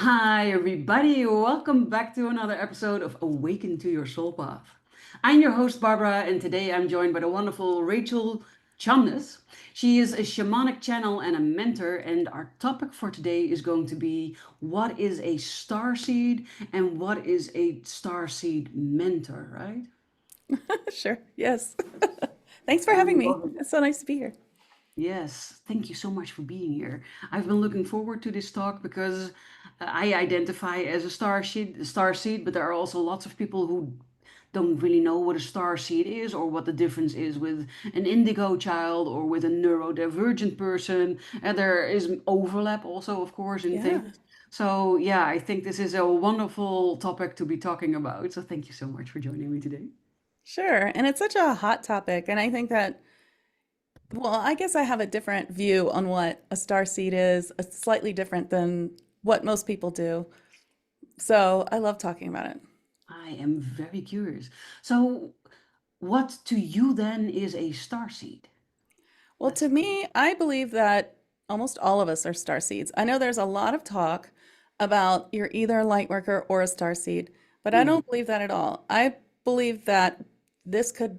Hi, everybody. Welcome back to another episode of Awaken to Your Soul Path. I'm your host, Barbara, and today I'm joined by the wonderful Rachel Chamness. She is a shamanic channel and a mentor, and our topic for today is going to be what is a starseed and what is a starseed mentor, right? Sure. Yes. Thanks for I having me. love it. It's so nice to be here. Yes, thank you so much for being here. I've been looking forward to this talk because I identify as a star seed, but there are also lots of people who don't really know what a star seed is or what the difference is with an indigo child or with a neurodivergent person. And there is overlap also, of course, in Yeah, things. So, yeah, I think this is a wonderful topic to be talking about. So, thank you so much for joining me today. sure. And it's such a hot topic. And I think that, well, I guess I have a different view on what a star seed is. It's slightly different than what most people do. So I love talking about it. I am very curious. So, what to you then is a star seed? Well, Let's to start. me, I believe that almost all of us are star seeds. I know there's a lot of talk about you're either a light worker or a star seed, but I Mhm. don't believe that at all. I believe that this could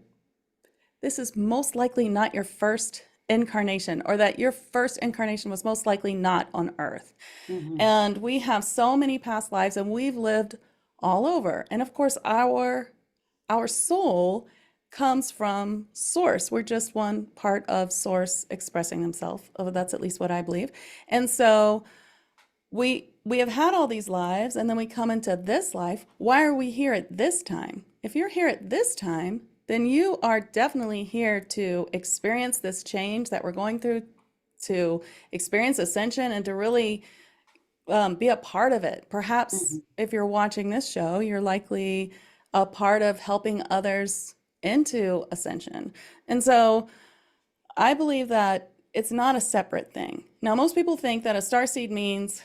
this is most likely not your first incarnation, or that your first incarnation was most likely not on Earth. Mhm. And we have so many past lives and we've lived all over. And of course, our soul comes from source. We're just one part of source expressing himself. Oh, that's at least what I believe. And so we have had all these lives and then we come into this life. Why are we here at this time? If you're here at this time, then you are definitely here to experience this change that we're going through, to experience ascension and to really be a part of it. Perhaps Mhm. if you're watching this show, you're likely a part of helping others into ascension. And so I believe that it's not a separate thing. Now, most people think that a starseed means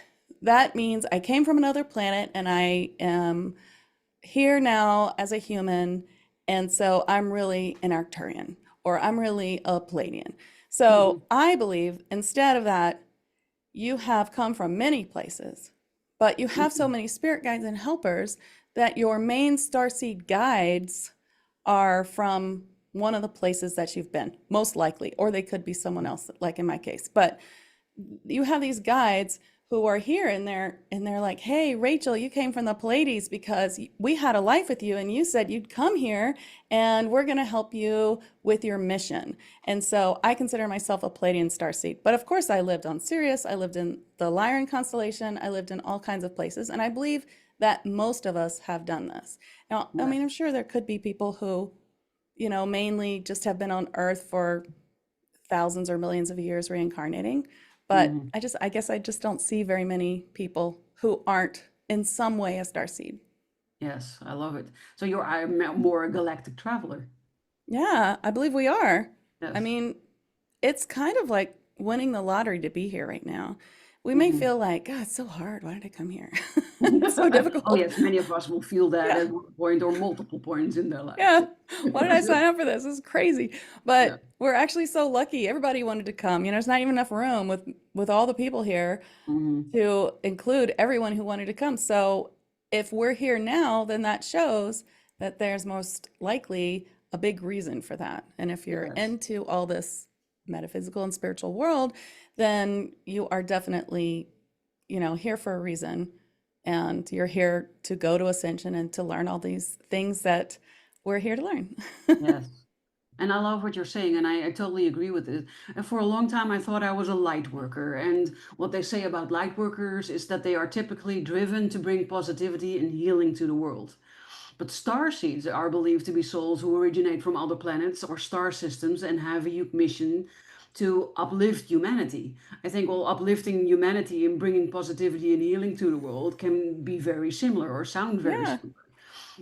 I came from another planet and I am here now as a human, and so I'm really an Arcturian or I'm really a Palladian. So Mhm. I believe instead of that, you have come from many places, but you have so Mhm. many spirit guides and helpers that your main starseed guides are from one of the places that you've been, most likely, or they could be someone else, like in my case. But you have these guides who are here and they're like, hey, Rachel, you came from the Pleiades because we had a life with you and you said you'd come here and we're going to help you with your mission. And so I consider myself a Pleiadian starseed. But of course, I lived on Sirius, I lived in the Lyran constellation, I lived in all kinds of places. And I believe that most of us have done this. Now, I mean, Yes. I'm sure there could be people who, mainly just have been on Earth for thousands or millions of years reincarnating. But Mhm. I guess I just don't see very many people who aren't in some way a starseed. Yes, I love it. So I'm more a galactic traveler. Yeah, I believe we are. I Yes. mean, it's kind of like winning the lottery to be here right now. We may Mhm. feel like, God, it's so hard. Why did I come here? It's so Oh, difficult. yes, many of us will feel that Yeah. at one point or multiple points in their lives. Yeah. Why did I sign up for this? This is crazy. Yeah. But we're actually so lucky. Everybody wanted to come. There's not even enough room with all the people here Mhm. to include everyone who wanted to come. So if we're here now, then that shows that there's most likely a big reason for that. And if you're Yes. into all this metaphysical and spiritual world, then you are definitely, here for a reason. And you're here to go to Ascension and to learn all these things that we're here to learn. Yes. And I love what you're saying, and I totally agree with it. And for a long time, I thought I was a light worker. And what they say about light workers is that they are typically driven to bring positivity and healing to the world. But starseeds are believed to be souls who originate from other planets or star systems and have a mission to uplift humanity. I think well, uplifting humanity and bringing positivity and healing to the world can be very similar or sound very Yeah. similar.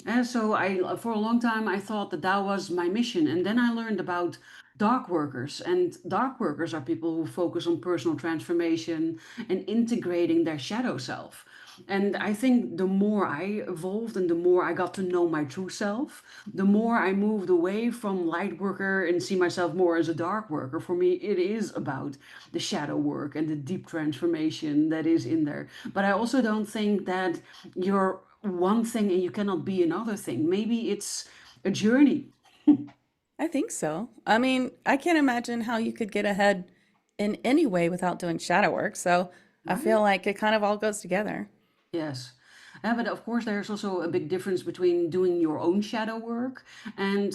And so for a long time, I thought that that was my mission. And then I learned about dark workers. And dark workers are people who focus on personal transformation and integrating their shadow self. And I think the more I evolved and the more I got to know my true self, the more I moved away from light worker and see myself more as a dark worker. For me, it is about the shadow work and the deep transformation that is in there. But I also don't think that you're one thing and you cannot be another thing. Maybe it's a journey. I think so. I mean, I can't imagine how you could get ahead in any way without doing shadow work. So I Right? feel like it kind of all goes together. Yes. But of course, there's also a big difference between doing your own shadow work and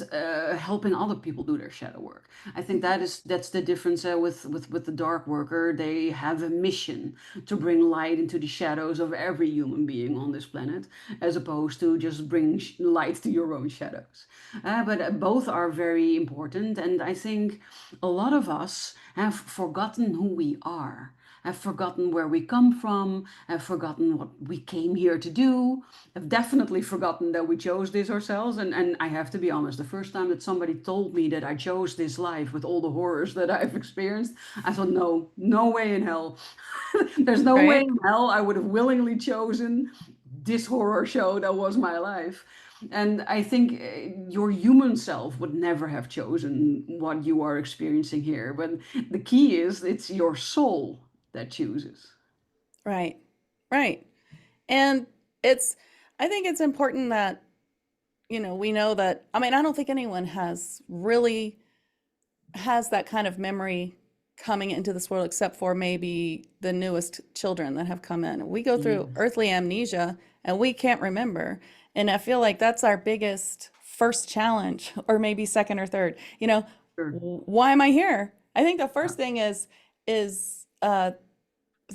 helping other people do their shadow work. I think that's the difference with the dark worker. They have a mission to bring light into the shadows of every human being on this planet, as opposed to just bring light to your own shadows. But both are very important, and I think a lot of us have forgotten who we are, have forgotten where we come from, have forgotten what we came here to do, have definitely forgotten that we chose this ourselves. And I have to be honest, the first time that somebody told me that I chose this life with all the horrors that I've experienced, I thought, no, no way in hell. There's no way Right? in hell I would have willingly chosen this horror show that was my life. And I think your human self would never have chosen what you are experiencing here. But the key is it's your soul that chooses. Right. Right. And it's, I think it's important that, we know that, I mean, I don't think anyone has that kind of memory coming into this world except for maybe the newest children that have come in. We go through Yes, earthly amnesia and we can't remember. And I feel like that's our biggest first challenge, or maybe second or third. sure. Why am I here? I think the first thing is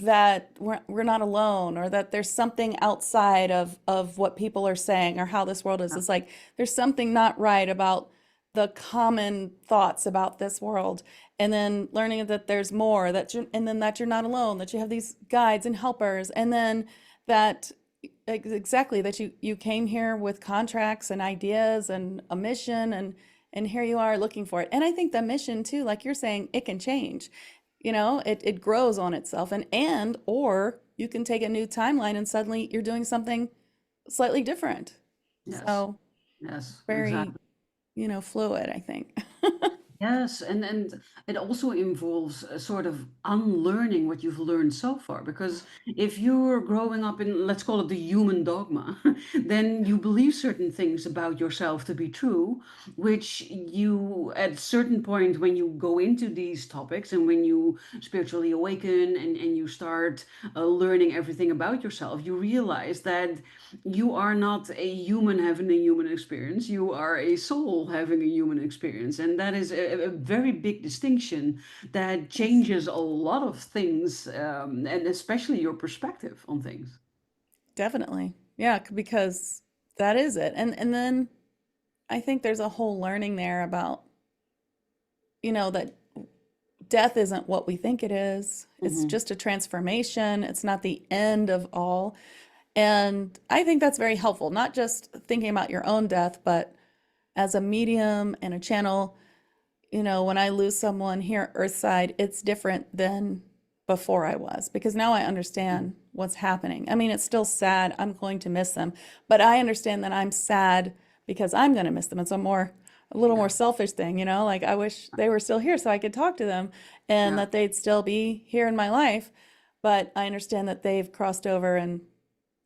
that we're not alone, or that there's something outside of what people are saying or how this world is. Yeah. It's like there's something not right about the common thoughts about this world, and then learning that there's more, and then that you're not alone, that you have these guides and helpers, and then that exactly that you came here with contracts and ideas and a mission, and here you are looking for it. And I think the mission too, like you're saying, it can change. It grows on itself, and or you can take a new timeline and suddenly you're doing something slightly different. Yes. So Yes, very, exactly. fluid, I think. Yes, and it also involves a sort of unlearning what you've learned so far. Because if you're growing up in, let's call it the human dogma, then you believe certain things about yourself to be true, which you, at a certain point, when you go into these topics and when you spiritually awaken and you start learning everything about yourself, you realize that you are not a human having a human experience. You are a soul having a human experience. And that is a very big distinction that Yes, changes a lot of things, and especially your perspective on things. definitely. Yeah, because that is it. And then I think there's a whole learning there about, that death isn't what we think it is. It's Hmm. just a transformation. It's not the end of all. And I think that's very helpful, not just thinking about your own death, but as a medium and a channel, when I lose someone here Earthside, it's different than before I was, because now I understand what's happening. I mean, it's still sad. I'm going to miss them, but I understand that I'm sad because I'm going to miss them. It's a little more Yeah. selfish thing, like I wish they were still here so I could talk to them and Yeah. that they'd still be here in my life. But I understand that they've crossed over and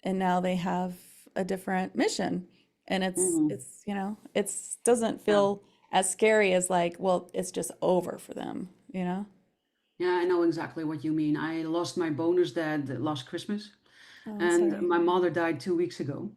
now they have a different mission. And Hmm. it's doesn't Yeah. feel as scary as like, well, it's just over for them. Yeah, I know exactly what you mean. I lost my bonus dad last Christmas, Oh, I'm and sorry. my mother died 2 weeks ago.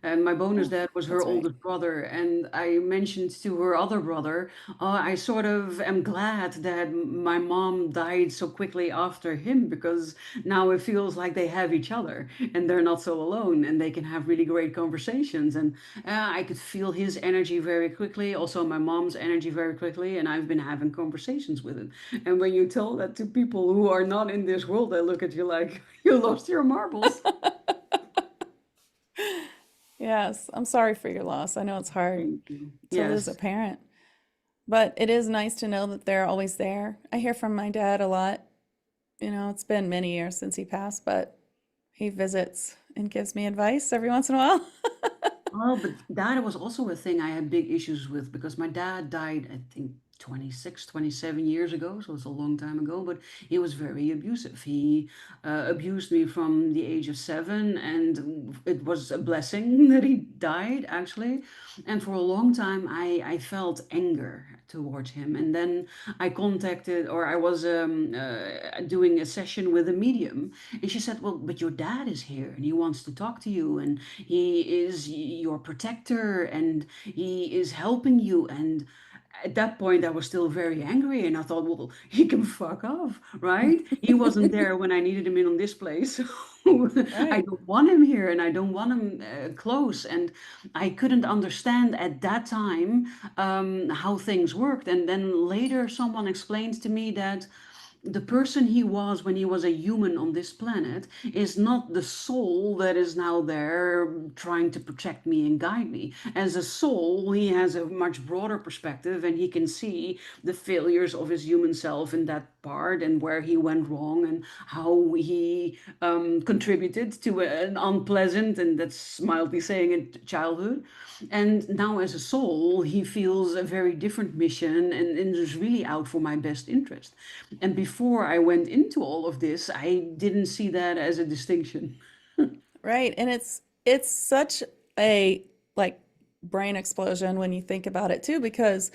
And my bonus Oh, dad was her that's right. oldest brother. And I mentioned to her other brother, I sort of am glad that my mom died so quickly after him, because now it feels like they have each other and they're not so alone and they can have really great conversations. And I could feel his energy very quickly, also my mom's energy very quickly. And I've been having conversations with him. And when you tell that to people who are not in this world, they look at you like you lost your marbles. Yes, I'm sorry for your loss. I know it's hard Thank you. to lose a Yes. parent. But it is nice to know that they're always there. I hear from my dad a lot. It's been many years since he passed, but he visits and gives me advice every once in a while. Oh, but that was also a thing I had big issues with because my dad died, I think, 26, 27 years ago. So it's a long time ago, but he was very abusive. He abused me from the age of 7, and it was a blessing that he died, actually. And for a long time, I felt anger towards him. And then I contacted, or I was doing a session with a medium, and she said, "Well, but your dad is here and he wants to talk to you. And he is your protector and he is helping you." And at that point, I was still very angry and I thought, well, he can fuck off, right? He wasn't there when I needed him in on this place. I Right. don't want him here and I don't want him close. And I couldn't understand at that time how things worked. And then later, someone explained to me that the person he was when he was a human on this planet is not the soul that is now there trying to protect me and guide me. As a soul, he has a much broader perspective and he can see the failures of his human self in that part and where he went wrong and how he contributed to an unpleasant, and that's mildly saying it, childhood. And now, as a soul, he feels a very different mission and is really out for my best interest. And before I went into all of this, I didn't see that as a distinction. Right. And it's such a like brain explosion when you think about it too, because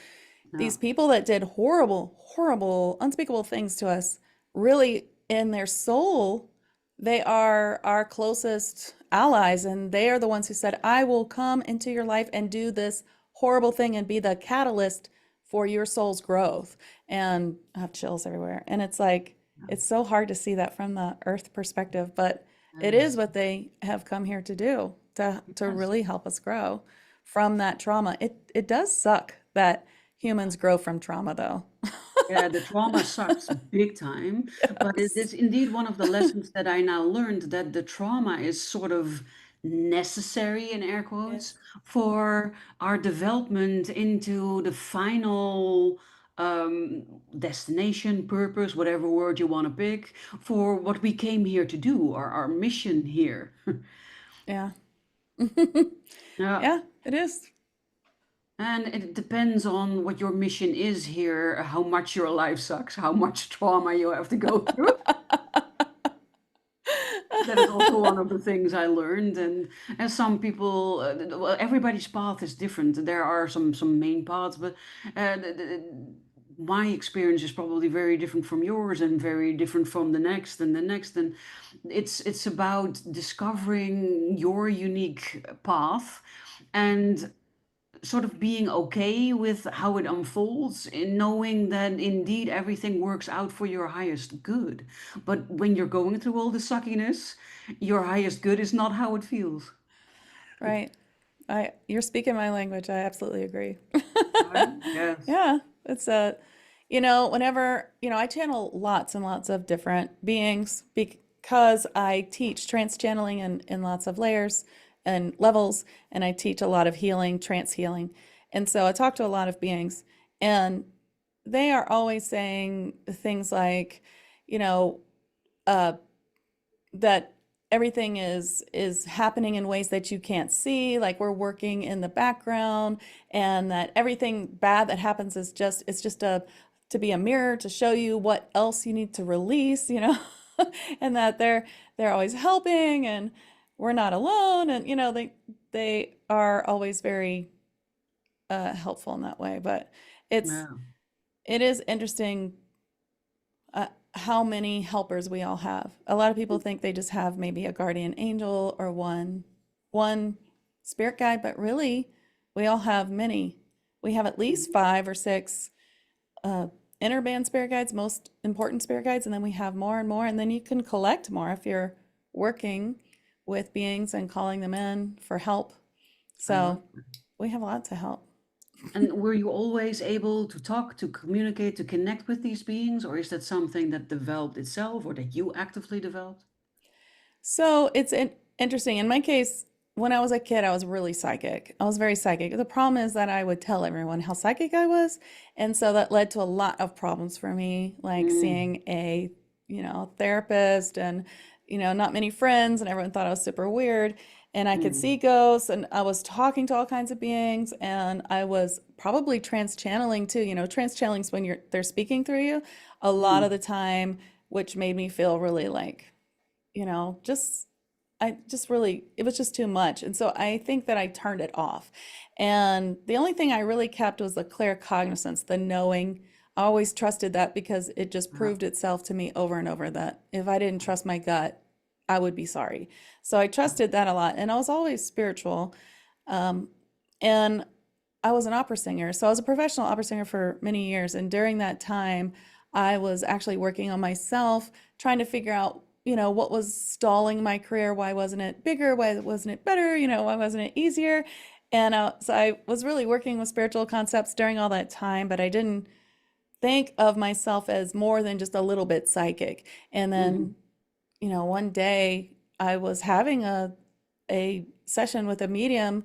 Yeah. these people that did horrible, horrible, unspeakable things to us, really in their soul, they are our closest allies, and they are the ones who said, I will come into your life and do this horrible thing and be the catalyst for your soul's growth. And I have chills everywhere. And it's like, it's so hard to see that from the earth perspective, but it is Yes. what they have come here to do, to Yes. really help us grow from that trauma. It does suck that humans grow from trauma though. Yeah, the trauma sucks big time, but it Yes. is indeed one of the lessons that I now learned, that the trauma is sort of necessary, in air quotes, Yes. for our development into the final destination, purpose, whatever word you want to pick, for what we came here to do, our mission here. Yeah. Yeah. Yeah, it is. And it depends on what your mission is here, how much your life sucks, how much trauma you have to go through. That is also one of the things I learned. And as some people, well, everybody's path is different. There are some main paths, but my experience is probably very different from yours and very different from the next and the next. And it's about discovering your unique path and sort of being okay with how it unfolds and knowing that indeed everything works out for your highest good. But when you're going through all the suckiness, your highest good is not how it feels. Right. You're speaking my language. I absolutely agree. Right? Yes. Yeah, it's whenever, I channel lots and lots of different beings because I teach trance channeling in lots of layers and levels, and I teach a lot of healing, trance healing. And so I talk to a lot of beings, and they are always saying things like, you know, uh, that everything is happening in ways that you can't see, like we're working in the background, and that everything bad that happens is just it's just a to be a mirror to show you what else you need to release. And that they're always helping, and we're not alone, and they are always very helpful in that way. But it's Yeah. it is interesting how many helpers we all have. A lot of people think they just have maybe a guardian angel or one spirit guide, but really we all have many. We have at least 5 or 6 uh, inner band spirit guides, most important spirit guides, and then we have more and more, and then you can collect more if you're working with beings and calling them in for help. I love So we have lots of help. And were you always able to talk, to communicate, to connect with these beings, or is that something that developed itself or that you actively developed? So it's interesting. In my case, when I was a kid, I was really psychic. I was very psychic. The problem is that I would tell everyone how psychic I was. And so that led to a lot of problems for me, like Mm, seeing a, therapist and, not many friends, and everyone thought I was super weird. And I could see mm, ghosts, and I was talking to all kinds of beings, and I was probably trance channeling too. Trance channeling is when they're speaking through you a lot of mm, the time, which made me feel really like, just I just really, it was just too much. And so I think that I turned it off. And the only thing I really kept was the claircognizance, the knowing. I always trusted that because it just uh, proved itself to me over and over that if I didn't trust my gut, I would be sorry. So I trusted that a lot. And I was always spiritual. Um, and I was an opera singer. So I was a professional opera singer for many years. And during that time, I was actually working on myself, trying to figure out, what was stalling my career. Why wasn't it bigger? Why wasn't it better? Why wasn't it easier? And so I was really working with spiritual concepts during all that time, but I didn't think of myself as more than just a little bit psychic. And mhm, then, one day I was having a session with a medium,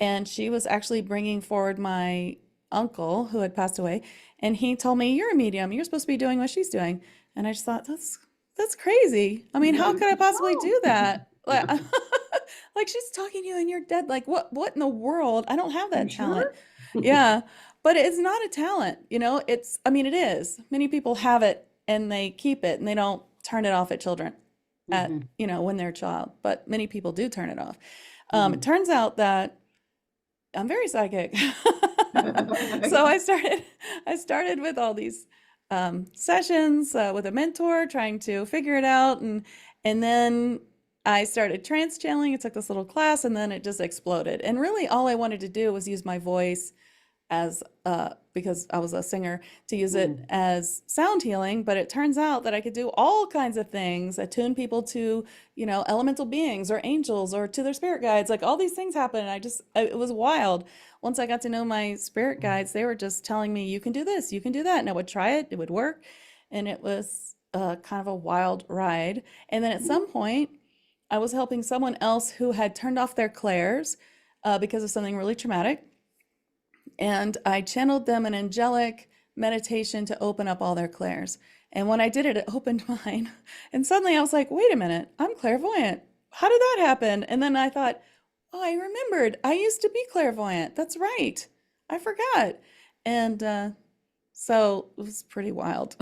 and she was actually bringing forward my uncle who had passed away, and he told me, "You're a medium. You're supposed to be doing what she's doing." And I just thought, that's crazy. I mean, how yeah. could I possibly Oh. do that? Yeah. Like, like she's talking to you and you're dead. Like, what in the world? I don't have You that talent. sure? Yeah, but it's not a talent, I mean, it is. Many people have it and they keep it and they don't turn it off at children Mhm, when they're a child, but many people do turn it off. It mhm. turns out that I'm very psychic. So I started with all these sessions with a mentor, trying to figure it out, and then I started trance channeling. I took this little class, and then it just exploded. And really, all I wanted to do was use my voice as because I was a singer, to use it Mm, as sound healing, but it turns out that I could do all kinds of things, attune people to, elemental beings or angels or to their spirit guides. Like all these things happen. And it was wild. Once I got to know my spirit guides, they were just telling me, you can do this, you can do that. And I would try it, it would work. And it was kind of a wild ride. And then at mm, some point, I was helping someone else who had turned off their clairs because of something really traumatic, and I channeled them an angelic meditation to open up all their clairs. And when I did it, it opened mine. And suddenly I was like, wait a minute, I'm clairvoyant. How did that happen? And then I thought, oh, I remembered. I used to be clairvoyant. That's right. I forgot. And so it was pretty wild.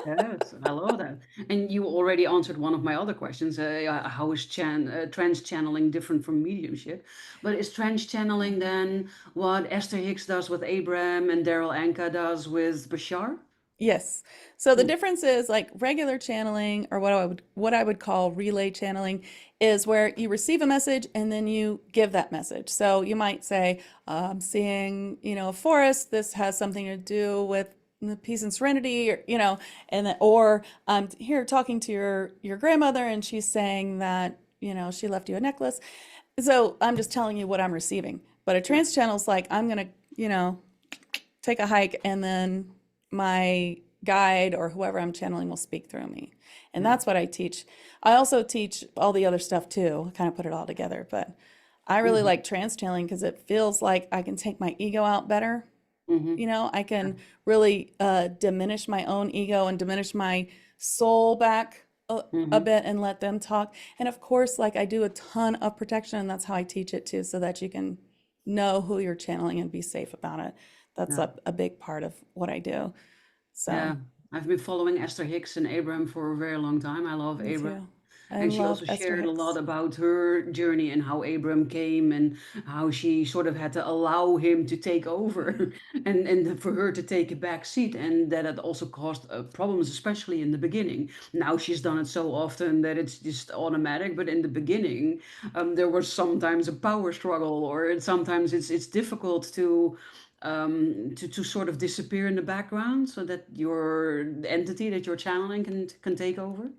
yes, I love that. And you already answered one of my other questions. How is trance channeling different from mediumship? But is trance channeling then what Esther Hicks does with Abraham and Daryl Anka does with Bashar? Yes. So the Mm, difference is like regular channeling, or what I would call relay channeling, is where you receive a message and then you give that message. So you might say, I'm seeing, a forest. This has something to do with the peace and serenity, and then, or I'm here talking to your grandmother and she's saying that, she left you a necklace. So I'm just telling you what I'm receiving. But a yeah. trance channel is like, I'm gonna, take a hike, and then my guide or whoever I'm channeling will speak through me. And Yeah. that's what I teach. I also teach all the other stuff too, I kind of put it all together. But I really Hmm. like trance channeling because it feels like I can take my ego out better. Hmm. I can really diminish my own ego and diminish my soul back a Hmm. bit and let them talk. And of course, like I do a ton of protection, and that's how I teach it too, so that you can know who you're channeling and be safe about it. That's Yeah. a big part of what I do. So, Yeah. I've been following Esther Hicks and Abraham for a very long time. I love me Abraham. too. I And she love also Esther shared a lot Hicks. about her journey and how Abram came and how she sort of had to allow him to take Yeah. over and for her to take a back seat. And that it also caused problems, especially in the beginning. Now she's done it so often that it's just automatic. But in the beginning, there was sometimes a power struggle, or sometimes it's difficult to sort of disappear in the background so that your entity that you're channeling can take over.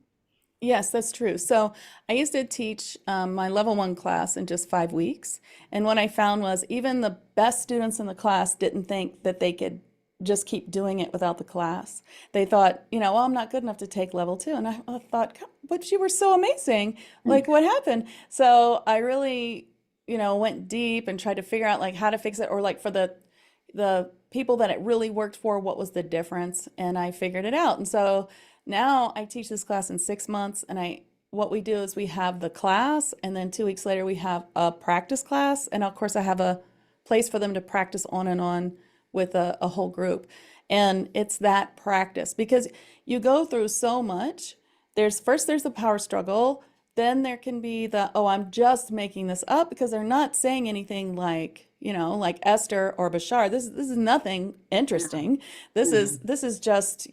Yes, that's true. So I used to teach my level one class in just 5 weeks. And what I found was even the best students in the class didn't think that they could just keep doing it without the class. They thought, well, I'm not good enough to take level two. And I thought, but you were so amazing. Like, what happened? So I really went deep and tried to figure out like how to fix it, or like for the people that it really worked for, what was the difference, and I figured it out. And so now I teach this class in 6 months, and I what we do is we have the class, and then 2 weeks later we have a practice class, and of course I have a place for them to practice on and on with a whole group. And it's that practice because you go through so much. There's the power struggle, then there can be the, oh, I'm just making this up, because they're not saying anything like, like Esther or Bashar. This is nothing Yeah. interesting. This Yeah. is this is just,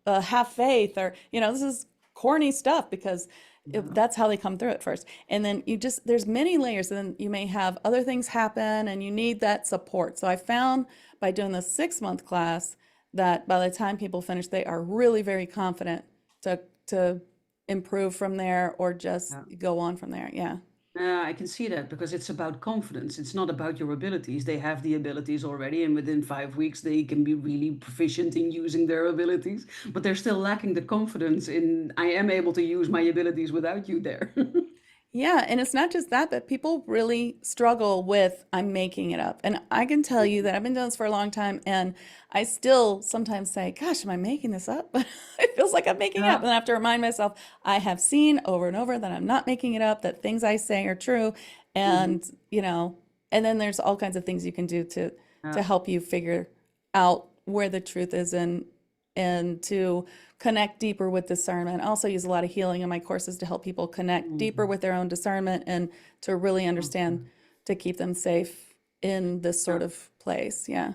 have faith, or, this is corny stuff, because Yeah. that's how they come through at first. And then there's many layers, and then you may have other things happen and you need that support. So I found by doing the 6 month class that by the time people finish, they are really very confident to improve from there, or just Yeah. go on from there. Yeah. I can see that because it's about confidence. It's not about your abilities. They have the abilities already, and within 5 weeks, they can be really proficient in using their abilities. But they're still lacking the confidence in, I am able to use my abilities without you there. Yeah, and it's not just that, but people really struggle with I'm making it up. And I can tell you that I've been doing this for a long time, and I still sometimes say, gosh, am I making this up? But it feels like I'm making it up. Yeah. And I have to remind myself, I have seen over and over that I'm not making it up, that things I say are true. Hmm. And, and then there's all kinds of things you can do to Yeah. help you figure out where the truth is, and to connect deeper with discernment. I also use a lot of healing in my courses to help people connect deeper Hmm. with their own discernment, and to really Okay. understand, to keep them safe in this Yeah. sort of place. Yeah.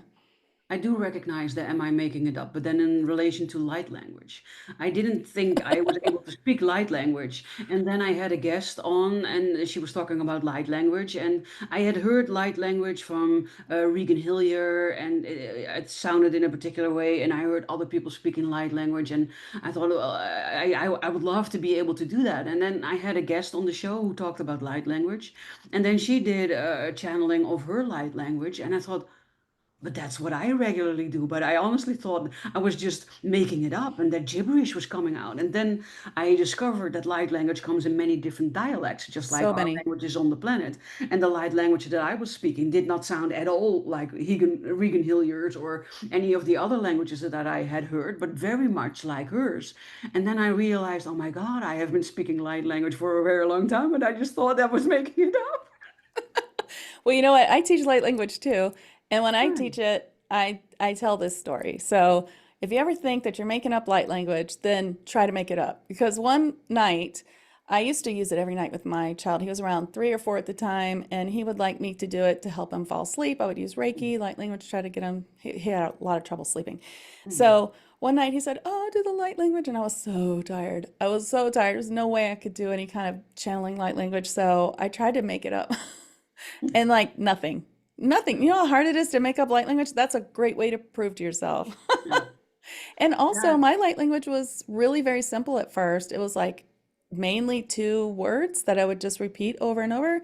I do recognize the am I making it up, but then in relation to light language, I didn't think I was able to speak light language. And then I had a guest on, and she was talking about light language, and I had heard light language from Regan Hillier, and it sounded in a particular way, and I heard other people speaking light language, and I thought, well, I would love to be able to do that. And then I had a guest on the show who talked about light language, and then she did a channeling of her light language, and I thought, but that's what I regularly do. But I honestly thought I was just making it up and that gibberish was coming out. And then I discovered that light language comes in many different dialects, just like So our many. languages on the planet. And the light language that I was speaking did not sound at all like Regan Hilliard's or any of the other languages that I had heard, but very much like hers. And then I realized, oh my God, I have been speaking light language for a very long time, and I just thought I was making it up. Well, you know what? I teach light language too. And when I Right. teach it, I tell this story. So if you ever think that you're making up light language, then try to make it up. Because one night, I used to use it every night with my child. He was around 3 or 4 at the time, and he would like me to do it to help him fall asleep. I would use Reiki, light language, to try to get him. He had a lot of trouble sleeping. Hmm. So one night he said, "Oh, do the light language," and I was so tired. I was so tired. There's no way I could do any kind of channeling light language. So I tried to make it up. And like nothing. Nothing. You know how hard it is to make up light language? That's a great way to prove to yourself. Yeah. And also, Yeah. my light language was really very simple at first. It was like mainly 2 words that I would just repeat over and over.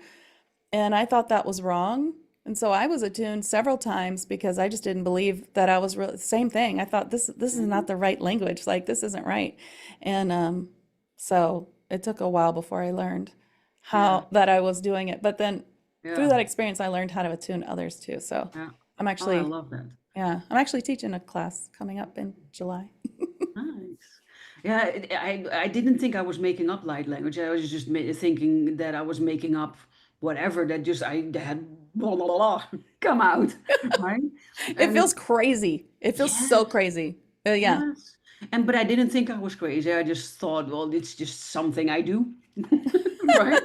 And I thought that was wrong. And so I was attuned several times because I just didn't believe that I was really same thing. I thought this is not Mhm. the right language. Like this isn't right. And so it took a while before I learned Yeah. how that I was doing it. But then through Yeah. that experience, I learned how to attune others too. So Yeah. I'm Oh, I actually, love that. yeah, I'm actually teaching a class coming up in July. Nice. Yeah, I didn't think I was making up light language. I was just thinking that I was making up whatever that just I had blah blah blah, blah come out, right? It And feels crazy. It feels so yes, crazy. Yeah. yes. And but I didn't think I was crazy. I just thought, well, it's just something I do, right?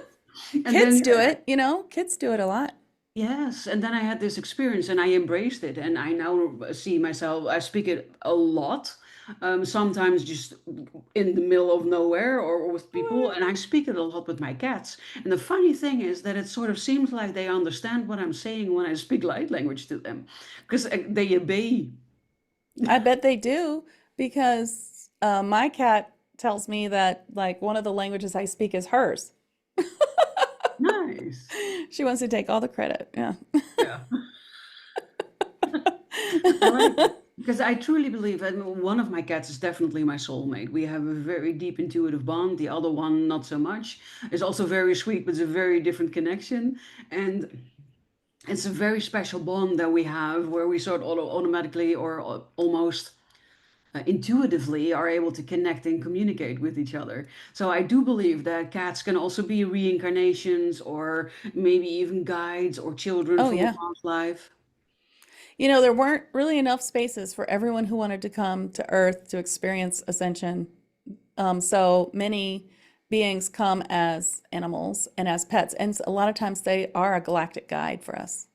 And Kids then do it, kids do it a lot. yes, and then I had this experience and I embraced it, and I now see myself, I speak it a lot, sometimes just in the middle of nowhere or with people, and I speak it a lot with my cats. And the funny thing is that it sort of seems like they understand what I'm saying when I speak light language to them, because they obey. I bet they do because my cat tells me that like one of the languages I speak is hers. Nice. She wants to take all the credit. Yeah. Yeah. I like it. Because I truly believe, and one of my cats is definitely my soulmate. We have a very deep intuitive bond. The other one, not so much. Is also very sweet, but it's a very different connection. And it's a very special bond that we have where we sort of automatically or almost intuitively are able to connect and communicate with each other. So I do believe that cats can also be reincarnations or maybe even guides or children Oh, from a yeah. past life. There weren't really enough spaces for everyone who wanted to come to Earth to experience ascension. So many beings come as animals and as pets, and a lot of times they are a galactic guide for us.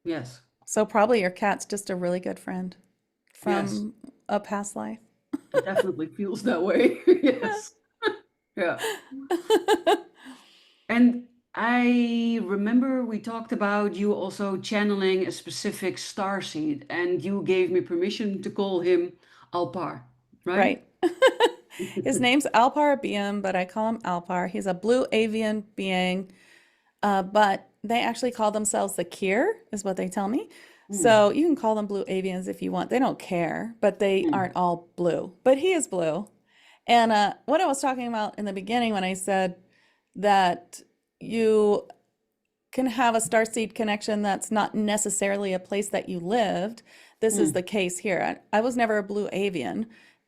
Yes. So probably your cat's just a really good friend Yes. from a past life. It definitely feels that way. Yes. Yeah. And I remember we talked about you also channeling a specific starseed, and you gave me permission to call him Alpar, right? Right. His name's Alpar-a-be-am, but I call him Alpar. He's a blue avian being, but they actually call themselves the Kier, is what they tell me. Hmm. So you can call them blue avians if you want. They don't care, but they Hmm. aren't all blue. But he is blue. And what I was talking about in the beginning when I said that you can have a starseed connection that's not necessarily a place that you lived, this is Hmm. the case here. I was never a blue avian.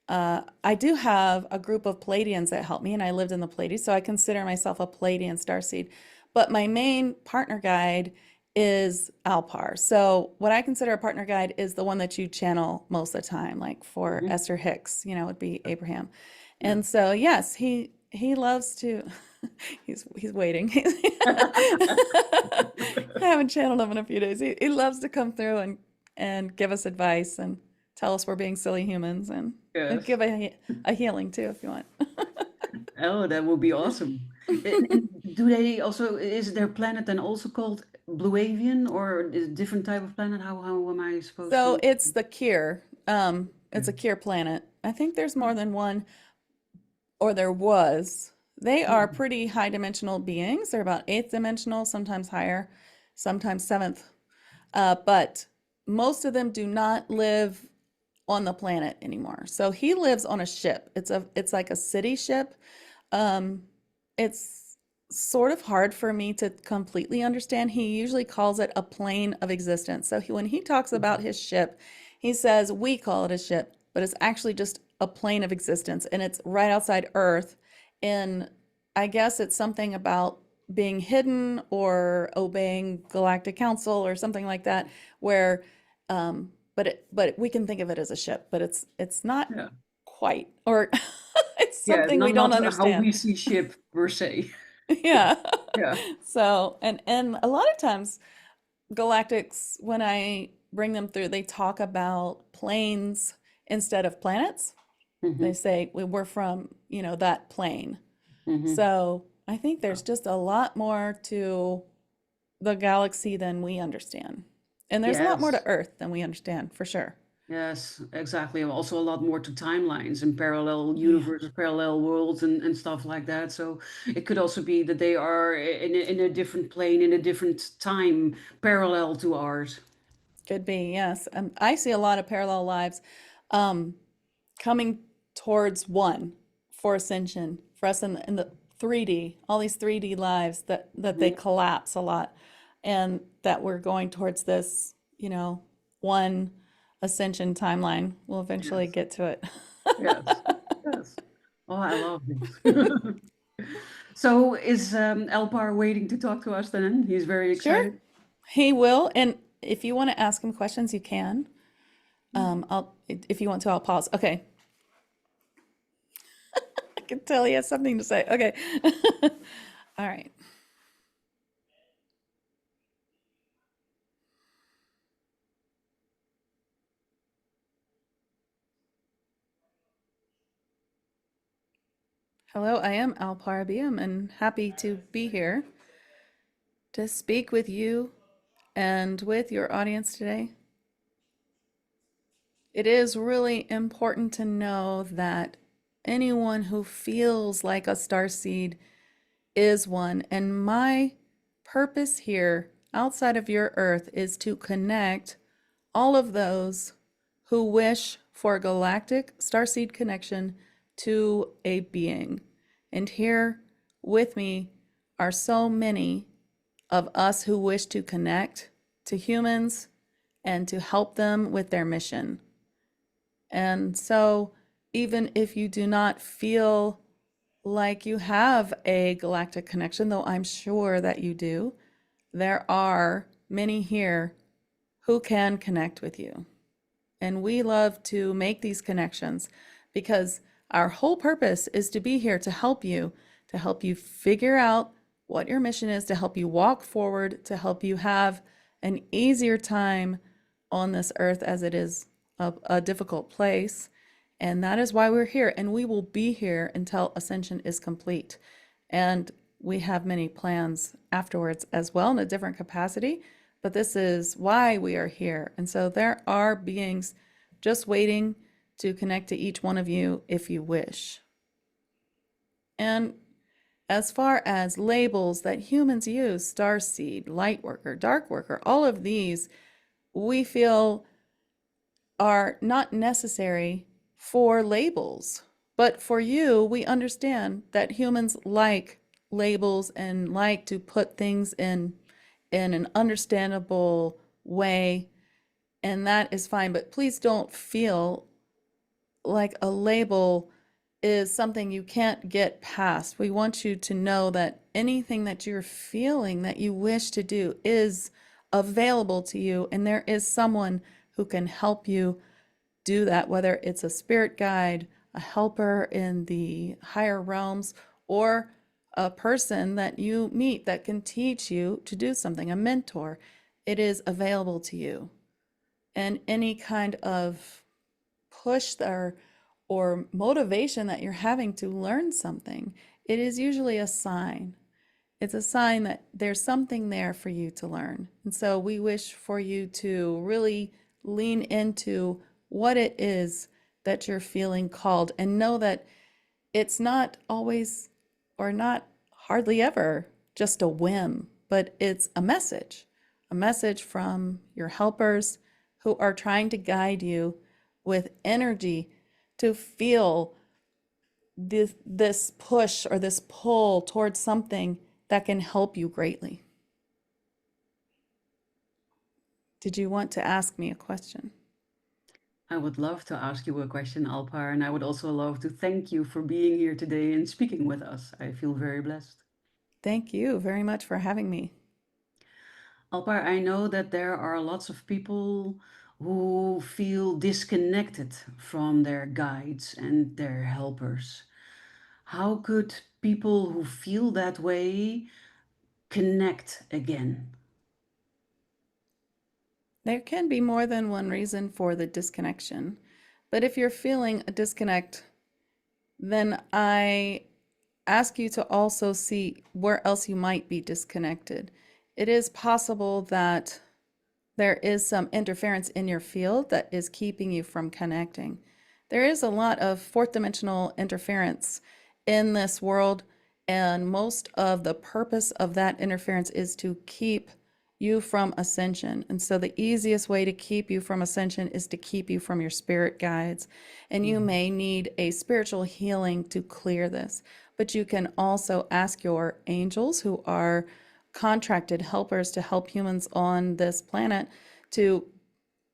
I do have a group of Pleiadians that help me, and I lived in the Pleiades, so I consider myself a Pleiadian starseed. But my main partner guide is Alpar. So what I consider a partner guide is the one that you channel most of the time, like for Hmm. Esther Hicks, would be Abraham. Yeah. And so yes, he loves to he's waiting. I haven't channeled him in a few days. He loves to come through and give us advice and tell us we're being silly humans and Yes. give a healing too if you want. Oh, that would be awesome. And do they also, is their planet then also called Blue Avian or is it a different type of planet? How am I supposed So to? it's the Kier. Yeah. It's a Kier planet. I think there's more than one, or there was. They are Mhm. pretty high dimensional beings. They're about eighth dimensional, sometimes higher, sometimes seventh. But most of them do not live on the planet anymore. So he lives on a ship. It's like a city ship. Um, it's sort of hard for me to completely understand. He usually calls it a plane of existence. So when he talks about his ship, he says we call it a ship, but it's actually just a plane of existence, and it's right outside Earth. And I guess it's something about being hidden or obeying galactic council or something like that, where but we can think of it as a ship, but it's not Yeah. quite, or it's Yeah, something we not don't not how understand. we see ship per se. Yeah. Yeah. So, and a lot of times galactics, when I bring them through, they talk about planes instead of planets. They Hmm. say we're from, that plane. Hmm. So I think there's just a lot more to the galaxy than we understand. And there's a lot more to Yes. Earth than we understand, for sure. Yes, exactly. Also a lot more to timelines and parallel Oh, yeah. universes, parallel worlds and stuff like that. So it could also be that they are in a different plane, in a different time, parallel to ours. Could be, yes. I see a lot of parallel lives um, coming towards one for ascension, for us in the 3D, all these 3D lives that they Mhm. collapse a lot, and that we're going towards this, one ascension timeline. We'll eventually Yes, get to it. yes, yes. Oh, I love this. So is Elpar waiting to talk to us then? He's very Sure, excited. he will. And if you want to ask him questions, you can. If you want to, I'll pause. Okay. I can tell he has something to say. Okay. All right. Hello, I am Alpar-a-be-am and happy to be here to speak with you and with your audience today. It is really important to know that anyone who feels like a starseed is one, and my purpose here outside of your earth is to connect all of those who wish for a galactic starseed connection to a being. And here with me are so many of us who wish to connect to humans and to help them with their mission. And so, even if you do not feel like you have a galactic connection, though I'm sure that you do, there are many here who can connect with you. And we love to make these connections because our whole purpose is to be here to help you figure out what your mission is, to help you walk forward, to help you have an easier time on this earth as it is a difficult place. And that is why we're here. And we will be here until ascension is complete. And we have many plans afterwards as well in a different capacity. But this is why we are here. And so there are beings just waiting to connect to each one of you if you wish. And as far as labels that humans use, Starseed, Lightworker, Darkworker, all of these we feel are not necessary for labels. But for you, we understand that humans like labels and like to put things in an understandable way, and that is fine. But please don't feel like a label is something you can't get past. We want you to know that anything that you're feeling that you wish to do is available to you, and there is someone who can help you do that, whether it's a spirit guide, a helper in the higher realms, or a person that you meet that can teach you to do something, a mentor. It is available to you. And any kind of push or motivation that you're having to learn something, it is usually a sign. It's a sign that there's something there for you to learn. And so we wish for you to really lean into what it is that you're feeling called, and know that it's not always, or not hardly ever, just a whim, but it's a message from your helpers who are trying to guide you with energy to feel this push or this pull towards something that can help you greatly. Did you want to ask me a question? I would love to ask you a question, Alpar, and I would also love to thank you for being here today and speaking with us. I feel very blessed. Thank you very much for having me. Alpar, I know that there are lots of people who feel disconnected from their guides and their helpers. How could people who feel that way connect again? There can be more than one reason for the disconnection, but if you're feeling a disconnect, then I ask you to also see where else you might be disconnected. It is possible that there is some interference in your field that is keeping you from connecting. There is a lot of fourth dimensional interference in this world, and most of the purpose of that interference is to keep you from ascension. And so the easiest way to keep you from ascension is to keep you from your spirit guides. And you may need a spiritual healing to clear this. But you can also ask your angels, who are contracted helpers to help humans on this planet, to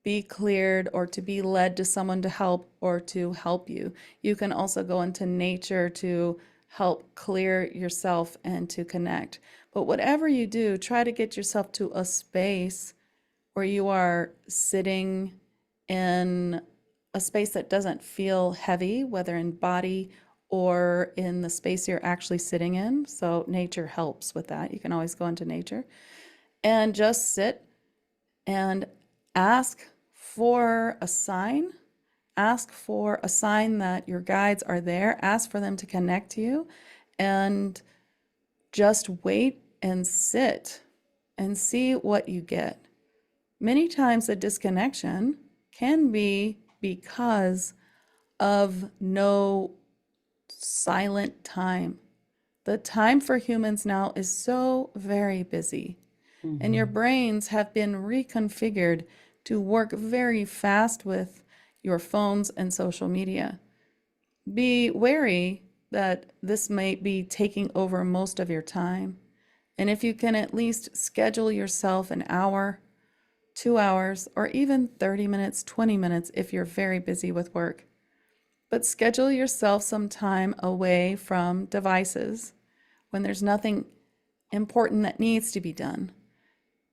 be cleared or to be led to someone to help or to help you. You can also go into nature to help clear yourself and to connect. But whatever you do, try to get yourself to a space where you are sitting in a space that doesn't feel heavy, whether in body or in the space you're actually sitting in. So nature helps with that. You can always go into nature and just sit and ask for a sign. Ask for a sign that your guides are there. Ask for them to connect to you, and just wait and sit and see what you get. Many times the disconnection can be because of no silent time. The time for humans now is so very busy, and your brains have been reconfigured to work very fast with your phones and social media. Be wary that this may be taking over most of your time. And if you can at least schedule yourself an hour, 2 hours, or even 30 minutes, 20 minutes if you're very busy with work. But schedule yourself some time away from devices when there's nothing important that needs to be done.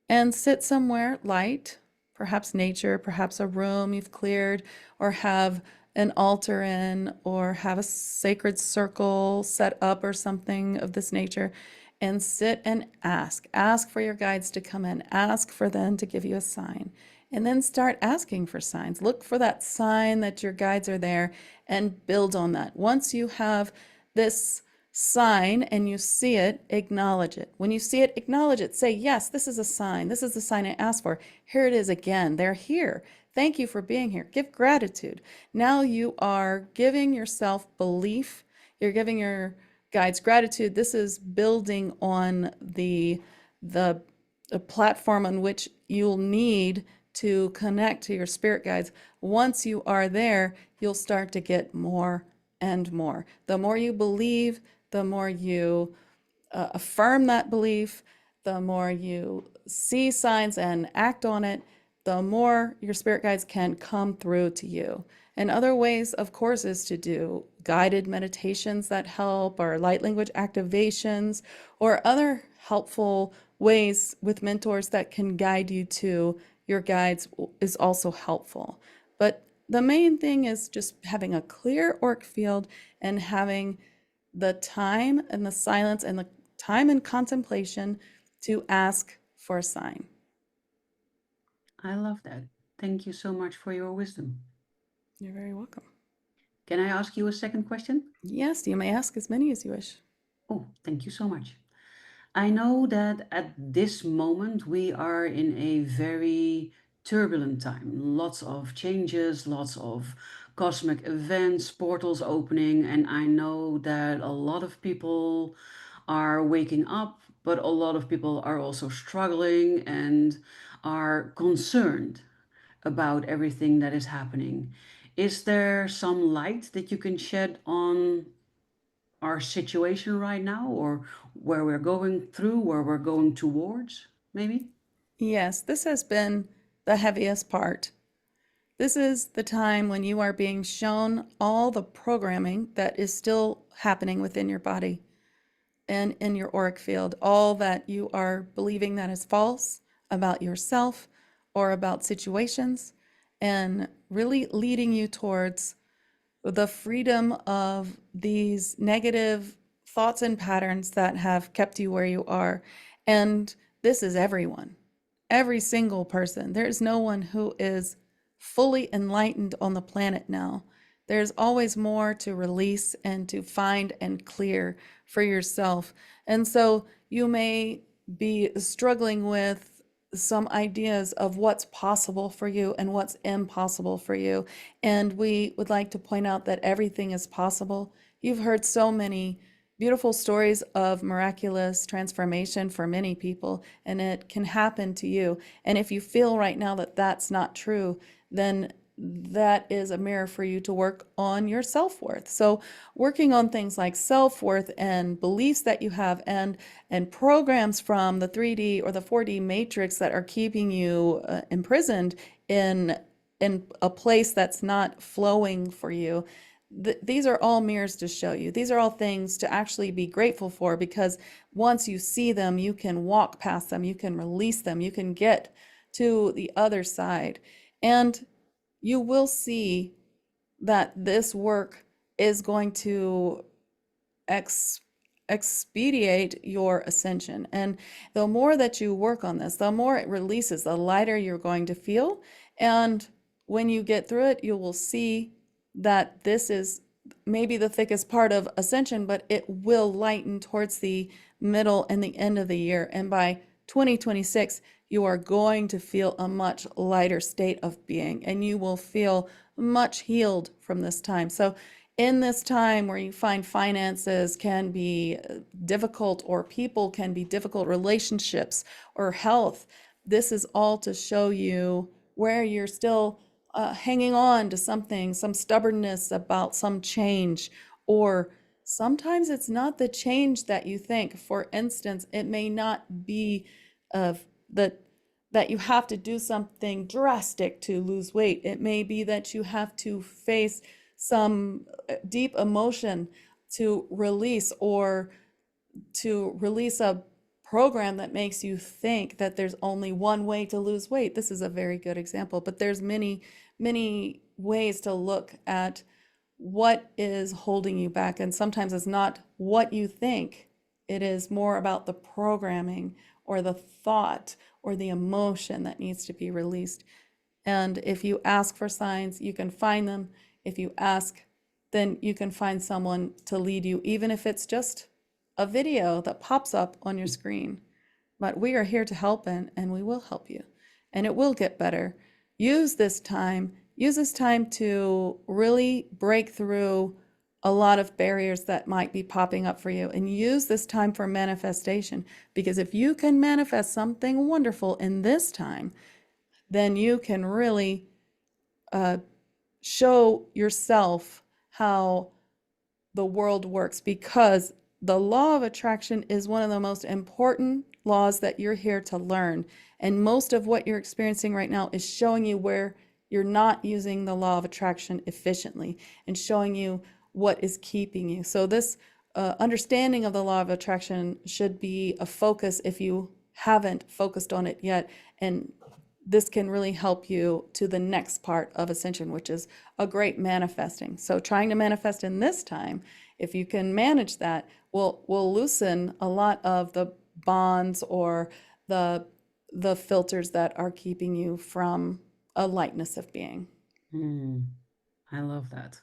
And sit somewhere light, perhaps nature, perhaps a room you've cleared, or have an altar in, or have a sacred circle set up or something of this nature, and sit and ask. Ask for your guides to come in. Ask for them to give you a sign. And then start asking for signs. Look for that sign that your guides are there and build on that. Once you have this sign and you see it, acknowledge it. When you see it, acknowledge it. Say, yes, this is a sign. This is the sign I asked for. Here it is again. They're here. Thank you for being here. Give gratitude. Now you are giving yourself belief. You're giving your guides gratitude. This is building on the platform on which you'll need to connect to your spirit guides. Once you are there, you'll start to get more and more. The more you believe, the more you affirm that belief, the more you see signs and act on it, the more your spirit guides can come through to you. And other ways, of course, is to do guided meditations that help, or light language activations, or other helpful ways with mentors that can guide you to your guides is also helpful. But the main thing is just having a clear auric field and having the time and the silence and the time and contemplation to ask for a sign. I love that. Thank you so much for your wisdom. You're very welcome. Can I ask you a second question? Yes, you may ask as many as you wish. Oh, thank you so much. I know that at this moment we are in a very turbulent time. Lots of changes, lots of cosmic events, portals opening, and I know that a lot of people are waking up, but a lot of people are also struggling and are concerned about everything that is happening. Is there some light that you can shed on our situation right now, or where we're going through, where we're going towards, maybe? Yes, this has been the heaviest part. This is the time when you are being shown all the programming that is still happening within your body and in your auric field, all that you are believing that is false about yourself or about situations, and really leading you towards the freedom of these negative thoughts and patterns that have kept you where you are. And this is everyone, every single person. There's no one who is fully enlightened on the planet now. There's always more to release and to find and clear for yourself. And so you may be struggling with some ideas of what's possible for you and what's impossible for you. And we would like to point out that everything is possible. You've heard so many beautiful stories of miraculous transformation for many people, and it can happen to you. And if you feel right now that that's not true, then that is a mirror for you to work on your self-worth. So working on things like self-worth and beliefs that you have, and programs from the 3D or the 4D matrix that are keeping you imprisoned in a place that's not flowing for you. These are all mirrors to show you. These are all things to actually be grateful for, because once you see them, you can walk past them, you can release them, you can get to the other side. And you will see that this work is going to expedite your ascension. And the more that you work on this, the more it releases, the lighter you're going to feel. And when you get through it, you will see that this is maybe the thickest part of ascension, but it will lighten towards the middle and the end of the year. And by 2026, you are going to feel a much lighter state of being, and you will feel much healed from this time. So in this time where you find finances can be difficult, or people can be difficult, relationships or health, this is all to show you where you're still hanging on to something, some stubbornness about some change, or sometimes it's not the change that you think. For instance, it may not be of that you have to do something drastic to lose weight. It may be that you have to face some deep emotion to release, or to release a program that makes you think that there's only one way to lose weight. This is a very good example, but there's many ways to look at what is holding you back. And sometimes it's not what you think, it is more about the programming or the thought or the emotion that needs to be released. And if you ask for signs, you can find them. If you ask, then you can find someone to lead you, even if it's just a video that pops up on your screen. But we are here to help, and we will help you. And it will get better. Use this time to really break through a lot of barriers that might be popping up for you, and use this time for manifestation. Because if you can manifest something wonderful in this time, then you can really show yourself how the world works, because the law of attraction is one of the most important laws that you're here to learn. And most of what you're experiencing right now is showing you where you're not using the law of attraction efficiently, and showing you what is keeping you. So this understanding of the law of attraction should be a focus if you haven't focused on it yet. And this can really help you to the next part of ascension, which is a great manifesting. So trying to manifest in this time, if you can manage that, will loosen a lot of the bonds or the filters that are keeping you from a lightness of being. I love that.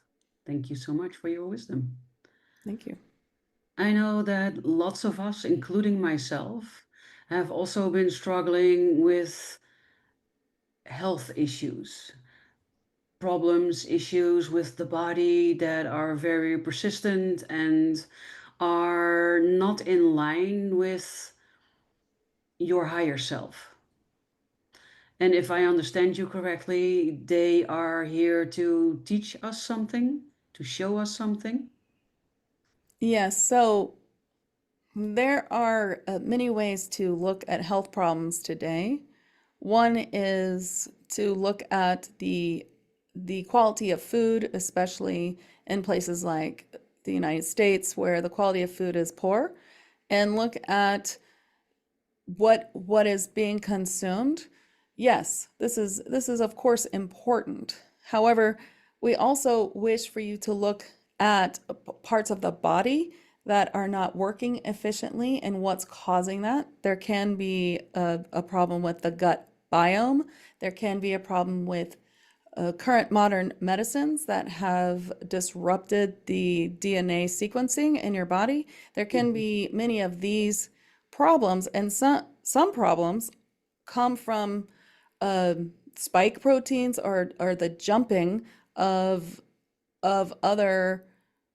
Thank you so much for your wisdom. Thank you. I know that lots of us, including myself, have also been struggling with health issues, problems, issues with the body that are very persistent and are not in line with your higher self. And if I understand you correctly, they are here to teach us something, to show us something. Yes, so there are many ways to look at health problems today. One is to look at the quality of food, especially in places like the United States where the quality of food is poor, and look at what is being consumed. Yes, this is of course important. However, we also wish for you to look at parts of the body that are not working efficiently and what's causing that. There can be a problem with the gut biome. There can be a problem with current modern medicines that have disrupted the DNA sequencing in your body. There can be many of these problems, and some problems come from spike proteins or the jumping of other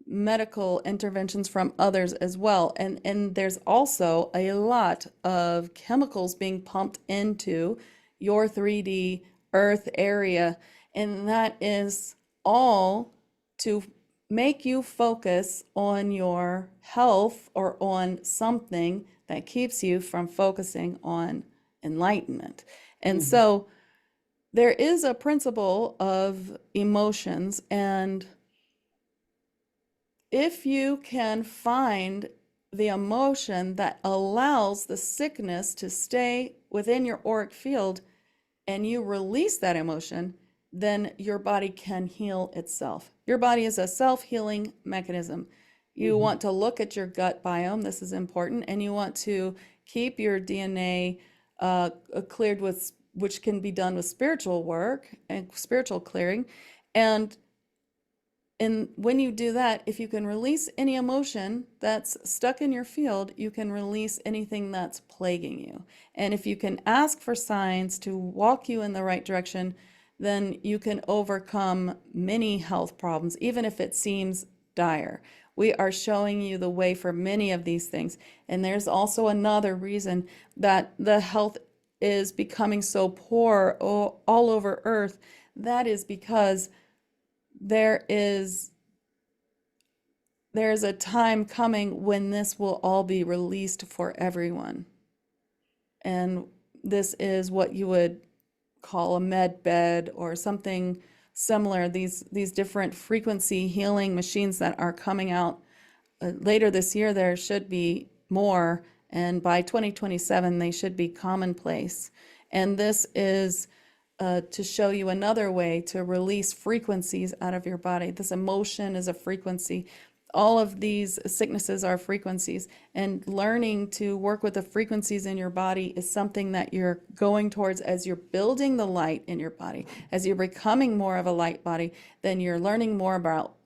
medical interventions from others as well. And there's also a lot of chemicals being pumped into your 3D Earth area, and that is all to make you focus on your health or on something that keeps you from focusing on enlightenment. And so there is a principle of emotions, and if you can find the emotion that allows the sickness to stay within your auric field, and you release that emotion, then your body can heal itself. Your body is a self-healing mechanism. You want to look at your gut biome, this is important, and you want to keep your DNA cleared with, which can be done with spiritual work and spiritual clearing. And when you do that, if you can release any emotion that's stuck in your field, you can release anything that's plaguing you. And if you can ask for signs to walk you in the right direction, then you can overcome many health problems, even if it seems dire. We are showing you the way for many of these things. And there's also another reason that the health is becoming so poor all over Earth, that is because there is there's a time coming when this will all be released for everyone. And this is what you would call a med bed or something similar. These different frequency healing machines that are coming out later this year, there should be more, and by 2027 they should be commonplace. And this is to show you another way to release frequencies out of your body. This emotion is a frequency. All of these sicknesses are frequencies, and learning to work with the frequencies in your body is something that you're going towards as you're building the light in your body. As you're becoming more of a light body, then you're learning more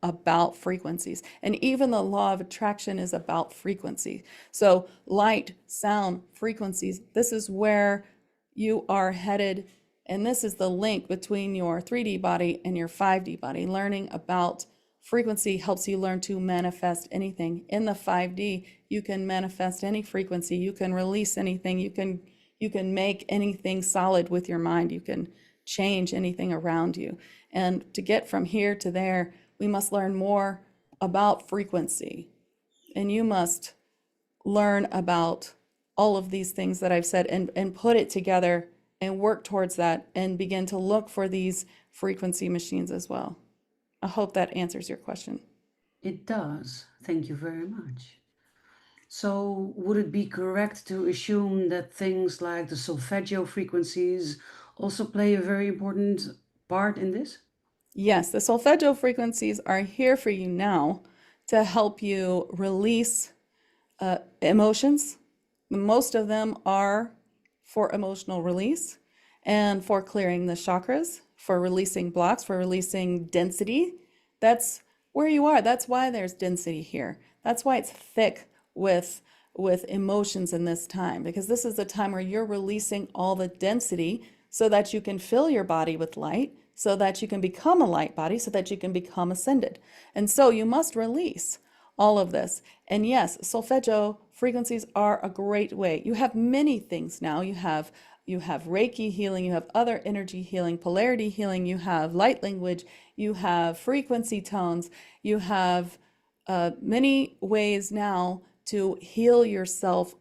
about frequencies. And even the law of attraction is about frequency. So light, sound, frequencies, this is where you are headed. And this is the link between your 3D body and your 5D body. Learning about frequency helps you learn to manifest anything. In the 5D, you can manifest any frequency. You can release anything. You can make anything solid with your mind. You can change anything around you. And to get from here to there, we must learn more about frequency. And you must learn about all of these things that I've said and put it together and work towards that and begin to look for these frequency machines as well. I hope that answers your question. It does. Thank you very much. So, would it be correct to assume that things like the solfeggio frequencies also play a very important part in this? Yes, the solfeggio frequencies are here for you now to help you release emotions. Most of them are for emotional release and for clearing the chakras, for releasing blocks, for releasing density. That's where you are. That's why there's density here. That's why it's thick with emotions in this time, because this is the time where you're releasing all the density so that you can fill your body with light, so that you can become a light body, so that you can become ascended. And so you must release all of this. And yes, solfeggio frequencies are a great way. You have many things now. You have Reiki healing, you have other energy healing, polarity healing, you have light language, you have frequency tones, you have many ways now to heal yourself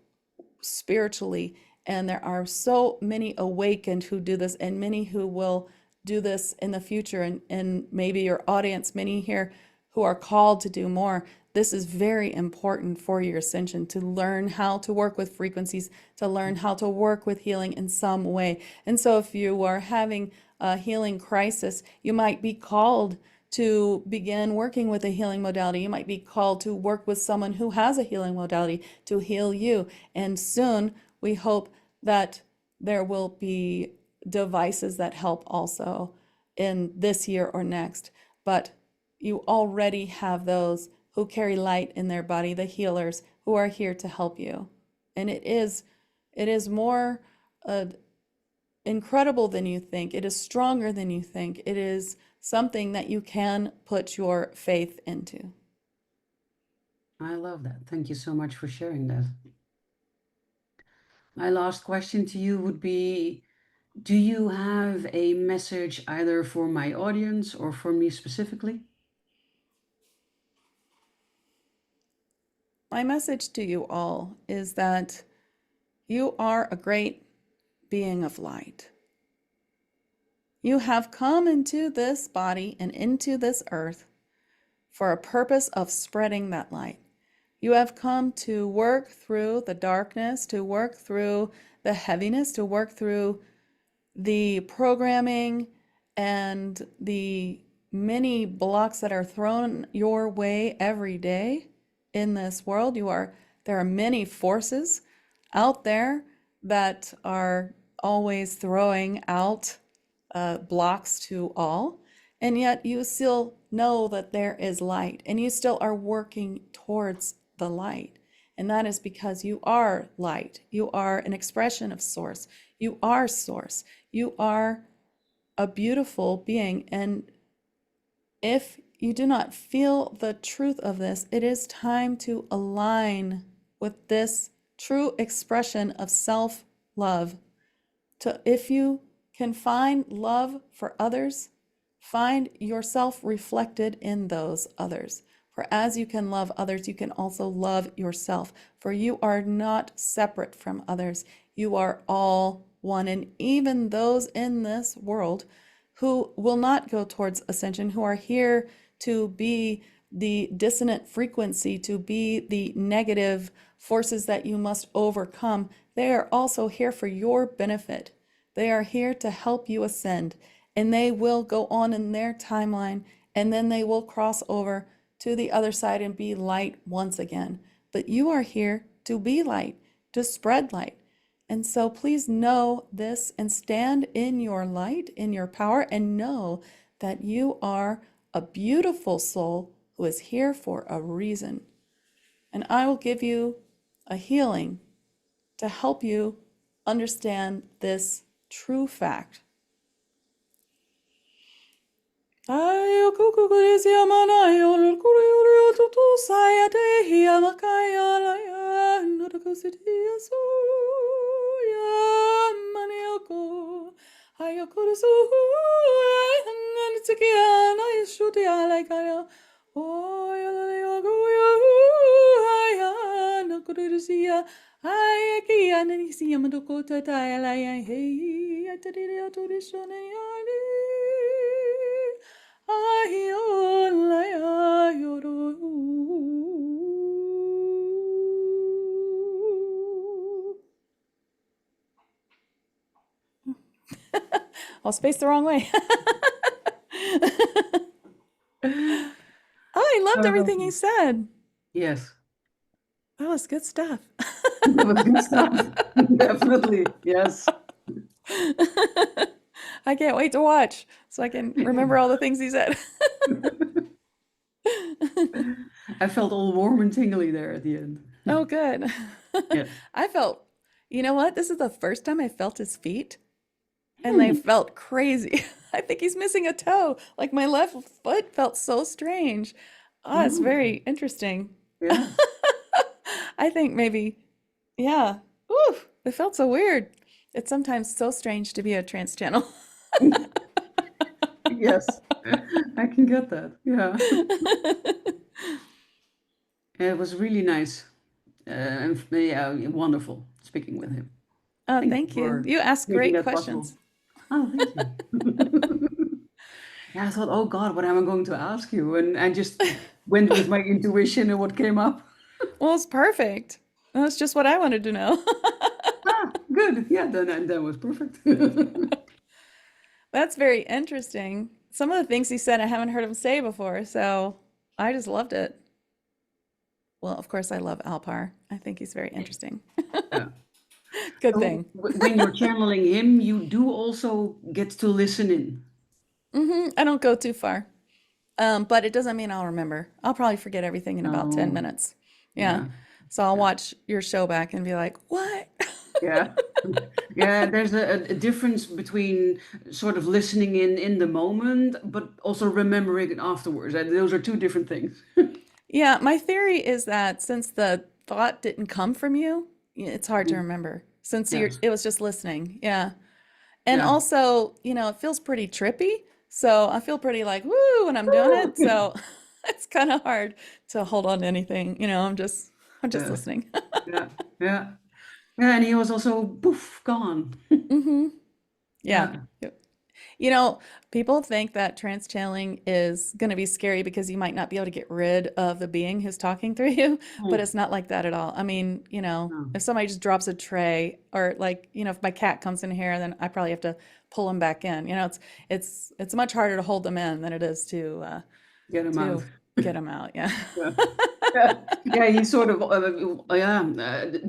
spiritually. And there are so many awakened who do this, and many who will do this in the future. And maybe your audience, many here who are called to do more. This is very important for your ascension, to learn how to work with frequencies, to learn how to work with healing in some way. And so if you are having a healing crisis, you might be called to begin working with a healing modality. You might be called to work with someone who has a healing modality to heal you. And soon we hope that there will be devices that help also in this year or next. But you already have those who carry light in their body, the healers who are here to help you. And it is more incredible than you think. It is stronger than you think. It is something that you can put your faith into. I love that. Thank you so much for sharing that. My last question to you would be, do you have a message either for my audience or for me specifically? My message to you all is that you are a great being of light. You have come into this body and into this earth for a purpose of spreading that light. You have come to work through the darkness, to work through the heaviness, to work through the programming and the many blocks that are thrown your way every day in this world. There are many forces out there that are always throwing out blocks to all, and yet you still know that there is light, and you still are working towards the light. And that is because you are light. You are an expression of source. You are source. You are a beautiful being. And if you do not feel the truth of this, it is time to align with this true expression of self-love. If you can find love for others, find yourself reflected in those others. For as you can love others, you can also love yourself. For you are not separate from others. You are all one. And even those in this world who will not go towards ascension, who are here to be the dissonant frequency, to be the negative forces that you must overcome, they are also here for your benefit. They are here to help you ascend, and they will go on in their timeline, and then they will cross over to the other side and be light once again. But you are here to be light, to spread light. And so please know this and stand in your light, in your power, and know that you are a beautiful soul who is here for a reason. And I will give you a healing to help you understand this true fact. I'll space the wrong way. I loved everything he said. Yes. That was good stuff. That was good stuff. Definitely. Yes. I can't wait to watch so I can remember all the things he said. I felt all warm and tingly there at the end. Oh, good. Yeah. I felt, you know what? This is the first time I felt his feet, and they felt crazy. I think he's missing a toe. Like my left foot felt so strange. Oh, it's very interesting. Yeah. I think maybe, yeah. Ooh, it felt so weird. It's sometimes so strange to be a trance channel. Yes. I can get that. Yeah. It was really nice. And yeah, wonderful speaking with him. Oh, thank you. for You asked making great that questions. possible. Oh, thank you. Yeah, I thought, oh God, what am I going to ask you? And I just went with my intuition and what came up. Well, it's perfect. That's just what I wanted to know. Ah, good. Yeah, then that was perfect. That's very interesting. Some of the things he said I haven't heard him say before, so I just loved it. Well, of course, I love Alpar. I think he's very interesting. Yeah. Good So thing. when you're channeling him, you do also get to listen in. I don't go too far. But it doesn't mean I'll remember. I'll probably forget everything in about 10 No. minutes. Yeah. Yeah. So I'll Yeah. watch your show back and be like, what? Yeah. Yeah, there's a difference between sort of listening in the moment, but also remembering it afterwards. And those are two different things. Yeah, my theory is that since the thought didn't come from you, it's hard to remember. Since Yes. it was just listening. Yeah. And Yeah. also, it feels pretty trippy. So I feel pretty like, woo, when I'm doing it. So it's kind of hard to hold on to anything. I'm just Yeah. listening. Yeah. Yeah. Yeah, and he was also poof, gone. Yeah. Yeah. People think that trance channeling is going to be scary because you might not be able to get rid of the being who's talking through you, but Mm, it's not like that at all. I mean, no. if somebody just drops a tray or like, if my cat comes in here, then I probably have to pull him back in. It's much harder to hold them in than it is Get him out. to get them out. Yeah. Yeah. Yeah. Yeah, he sort of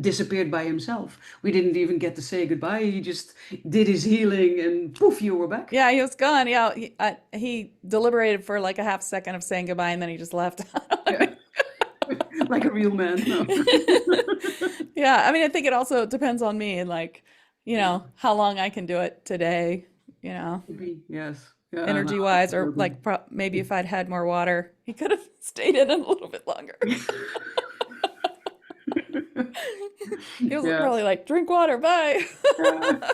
disappeared by himself. We didn't even get to say goodbye. He just did his healing and poof, you were back. Yeah, he was gone. Yeah, he deliberated for like a half second of saying goodbye and then he just left. Yeah. Like a real man. No. Yeah, I mean, I think it also depends on me and like, Yeah. how long I can do it today, Maybe, yes. Yeah, no, energy wise, or absolutely. like maybe if I'd had more water, he could have stayed in it a little bit longer. He was Yeah. probably like, drink water, bye. Yeah.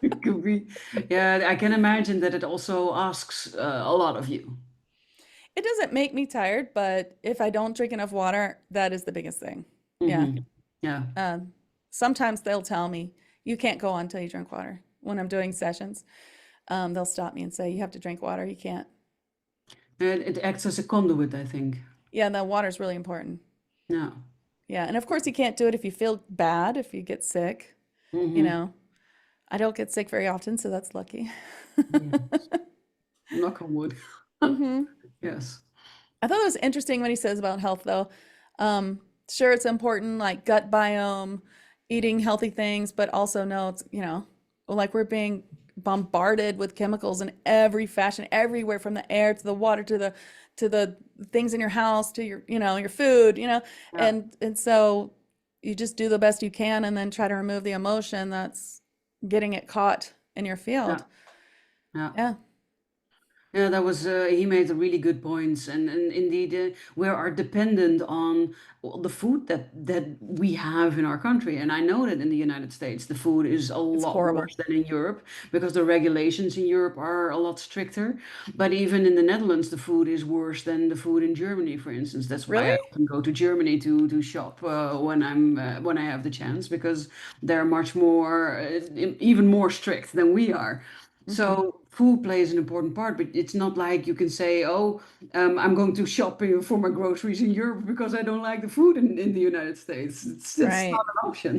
It could be. Yeah, I can imagine that it also asks a lot of you. It doesn't make me tired, but if I don't drink enough water, that is the biggest thing. Yeah. Yeah. Um, Sometimes they'll tell me, you can't go on until you drink water. When I'm doing sessions, they'll stop me and say, you have to drink water. You can't. And it acts as a conduit, I think. Yeah, the water's really important. Yeah. Yeah. And of course, you can't do it if you feel bad, if you get sick. You Mm-hmm. know, I don't get sick very often, so that's lucky. Yes. Knock on wood. Hmm. Yes. I thought it was interesting when he says about health, though. Sure, it's important, like gut biome, eating healthy things, but also no, it's, like we're being bombarded with chemicals in every fashion, everywhere from the air to the water to the things in your house to your, your food, Yeah. and so you just do the best you can and then try to remove the emotion that's getting it caught in your Yeah. field. Yeah. Yeah, Yeah, that was he made a really good points, and indeed we are dependent on the food that we have in our country, and I know that in the United States the food is a it's lot horrible. worse than in Europe because the regulations in Europe are a lot stricter. But even in the Netherlands, the food is worse than the food in Germany, for instance. That's why Really? I often go to Germany to shop when I have the chance because they're much more even more strict than we are. Hmm. So food plays an important part, but it's not like you can say, "Oh, I'm going to shopping for my groceries in Europe because I don't like the food in the United States." It's not Right. an option.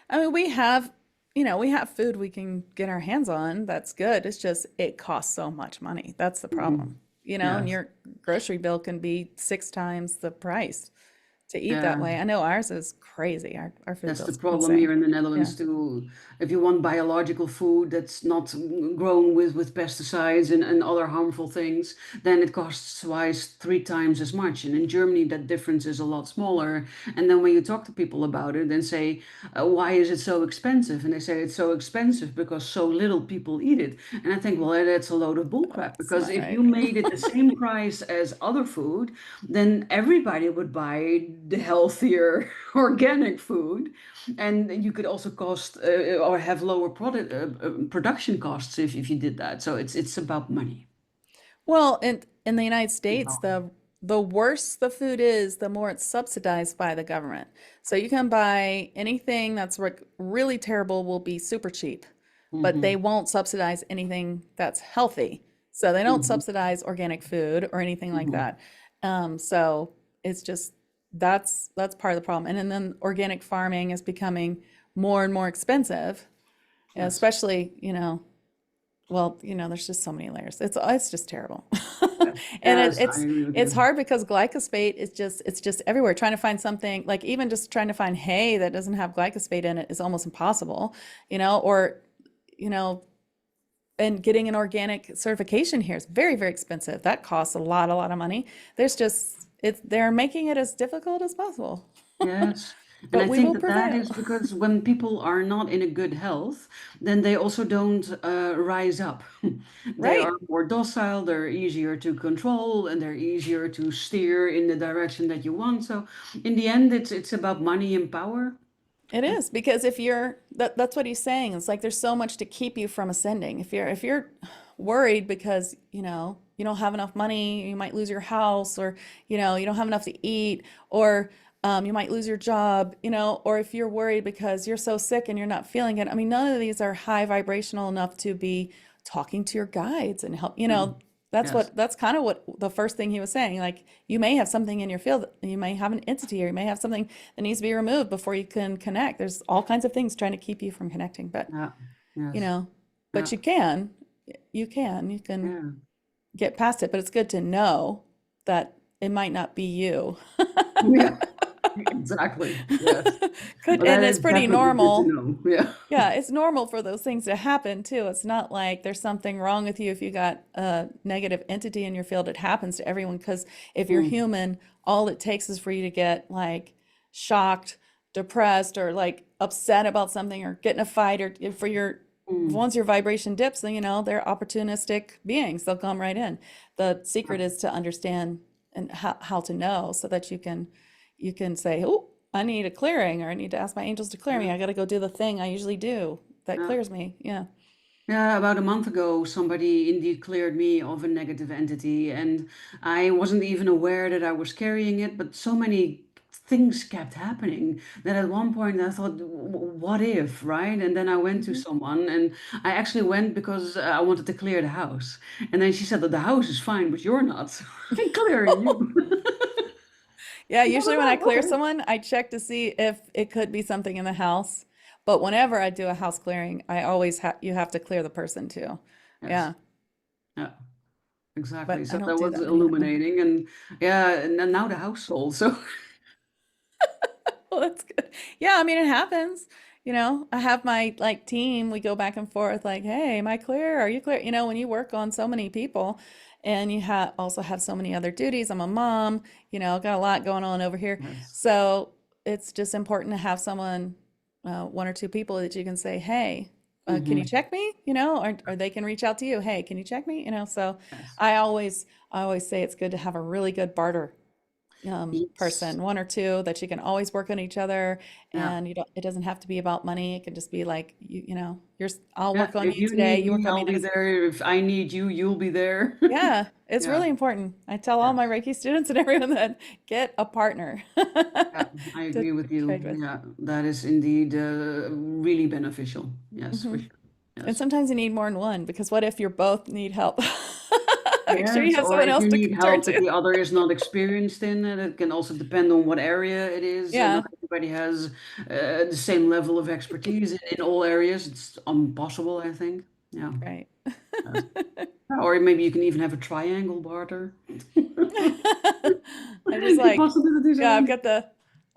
I mean, we have food we can get our hands on. That's good. It's just it costs so much money. That's the problem. Mhm. And Yes, your grocery bill can be 6 times the price to eat that yeah. way. I know ours is crazy. Our food That's the bill's problem here insane. in the Yeah. Netherlands too. If you want biological food that's not grown with pesticides and other harmful things, then it costs twice, 3 times as much. And in Germany, that difference is a lot smaller. And then when you talk to people about it and say, why is it so expensive? And they say it's so expensive because so little people eat it. And I think, well, that's a load of bullcrap That's because not if you right. made it the same price as other food, then everybody would buy the healthier organic food, and you could also cost or have lower production costs if you did that. So it's about money. Well, in the United States, Wow. the worse the food is, the more it's subsidized by the government. So you can buy anything that's like really terrible will be super cheap, but they Hmm. won't subsidize anything that's healthy. So they don't Hmm. subsidize organic food or anything like Hmm. that. So it's just that's part of the problem. And then organic farming is becoming more and more expensive, Yes. especially, well, there's just so many layers. It's just terrible. Yes. And Yes, I agree with it's you. hard because glyphosate is just everywhere. Trying to find something like even just trying to find hay that doesn't have glyphosate in it is almost impossible, or you know, and getting an organic certification here is very, very expensive. That costs a lot of money. They're making it as difficult as possible, Yes. And but I we think will that that prevail. is because when people are not in a good health, then they also don't rise up. They are Right. more docile, they're easier to control, and they're easier to steer in the direction that you want. So in the end, it's about money and power. It is because if that's what he's saying. It's like there's so much to keep you from ascending. If you're worried because, you don't have enough money, you might lose your house or, you don't have enough to eat or you might lose your job, or if you're worried because you're so sick and you're not feeling it. I mean, none of these are high vibrational enough to be talking to your guides and help, Mhm. Yes. that's kind of what the first thing he was saying. Like you may have something in your field, you may have an entity or you may have something that needs to be removed before you can connect. There's all kinds of things trying to keep you from connecting, Yeah. you Yes. know, but Yeah. you can Yeah. get past it, but it's good to know that it might not be you. Yeah. Exactly. Yes. But And that it's is pretty definitely good to normal. know. Yeah. Yeah, it's normal for those things to happen too. It's not like there's something wrong with you if you got a negative entity in your field. It happens to everyone because if you're Mm. human, all it takes is for you to get like shocked, depressed, or like upset about something or get in a fight or for your Mm. once your vibration dips, then they're opportunistic beings. They'll come right in. The Yeah. secret is to understand and how to know so that you can say, "Oh, I need a clearing or I need to ask my angels to clear me. Yeah. I got to go do the thing I usually do." that Yeah. clears me. Yeah. Yeah, about a month ago, somebody indeed cleared me of a negative entity, and I wasn't even aware that I was carrying it, but so many things kept happening that at one point I thought, What if, right?" And then I went to Hmm. someone, and I actually went because I wanted to clear the house. And then she said that the house is fine, but you're not. So I'm clearing you. Yeah, I was usually when I like, clear okay. someone, I check to see if it could be something in the house. But whenever I do a house clearing, I always have you have to clear the person too. Yes. Yeah, Yeah, exactly. but I So don't that do was that many of them. illuminating, and yeah, and then now the house sold. So Well, that's good. Yeah, I mean it happens. I have my like team, we go back and forth like, "Hey, am I clear? Are you clear?" When you work on so many people and you also have so many other duties. I'm a mom, got a lot going on over here. yes. So, it's just important to have someone one or two people that you can say, "Hey, can you Hmm. check me?" Or they can reach out to you, "Hey, can you check me?" So Yes. I always say it's good to have a really good barter Yes. person, one or two that you can always work on each other, Yeah. and it doesn't have to be about money. It can just be like I'll Yeah. work on If you you today, need you work me, on me I'll be next. there. If I need you, you'll be there. Yeah, it's Yeah. really important. I tell all my Yes. Reiki students and everyone that get a partner Yeah, I to agree with you. trade with. Yeah, that is indeed really beneficial. Yes, for Hmm. sure. And Yes. sometimes you need more than one because what if you both need help? Make sure you Yes, have or someone if else you to need turn help that to. the other is not experienced in it, it can also depend on what area it is. Not Yeah, everybody has the same level of expertise in all areas. It's impossible, I think. Yeah. right. Yes. Or maybe you can even have a triangle barter. I just The like, possibilities are yeah, endless.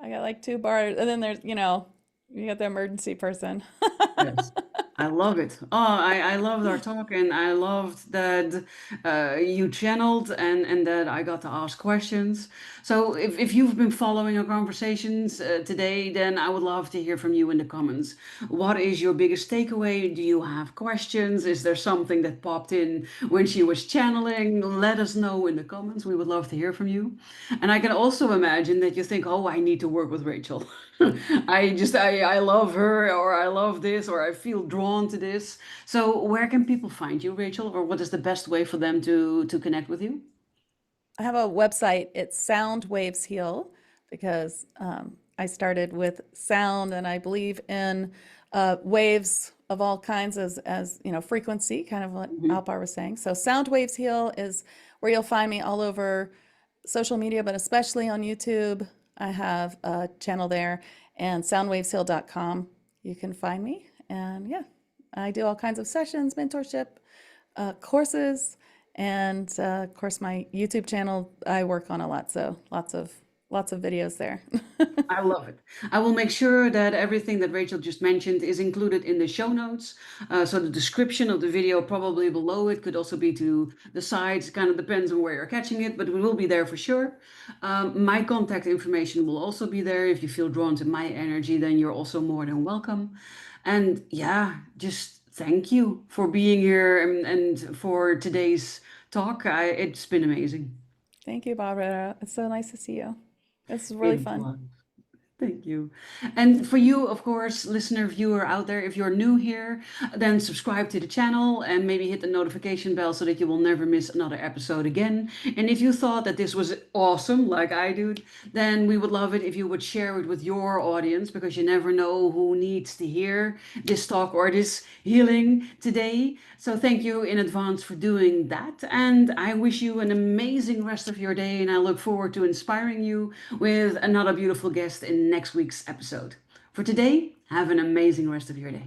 I got like two bars, and then there's, you got the emergency person. Yes. I love it. Oh, I loved our talk, and I loved that you channeled and that I got to ask questions. So if you've been following our conversations today, then I would love to hear from you in the comments. What is your biggest takeaway? Do you have questions? Is there something that popped in when she was channeling? Let us know in the comments. We would love to hear from you. And I can also imagine that you think, oh, I need to work with Rachel. I love her, or I love this, or I feel drawn to this. So where can people find you, Rachel, or what is the best way for them to connect with you? I have a website. It's Sound Waves Heal because I started with sound, and I believe in waves of all kinds as frequency, kind of what Mhm. Alpar was saying. So Sound Waves Heal is where you'll find me all over social media, but especially on YouTube. I have a channel there, and soundwavesheal.com. You can find me, and yeah, I do all kinds of sessions, mentorship, courses, and of course my YouTube channel. I work on a lot, so lots of videos there. I love it. I will make sure that everything that Rachel just mentioned is included in the show notes. So the description of the video probably below it could also be to the sides. Kind of depends on where you're catching it, but it will be there for sure. My contact information will also be there. If you feel drawn to my energy, then you're also more than welcome. And yeah, just thank you for being here and for today's talk. It's been amazing. Thank you, Barbara. It's so nice to see you. This is really It fun. was. Thank you. And for you, of course, listener, viewer out there, if you're new here, then subscribe to the channel and maybe hit the notification bell so that you will never miss another episode again. And if you thought that this was awesome, like I do, then we would love it if you would share it with your audience because you never know who needs to hear this talk or this healing today. So thank you in advance for doing that. And I wish you an amazing rest of your day. And I look forward to inspiring you with another beautiful guest in next week's episode. For today, have an amazing rest of your day.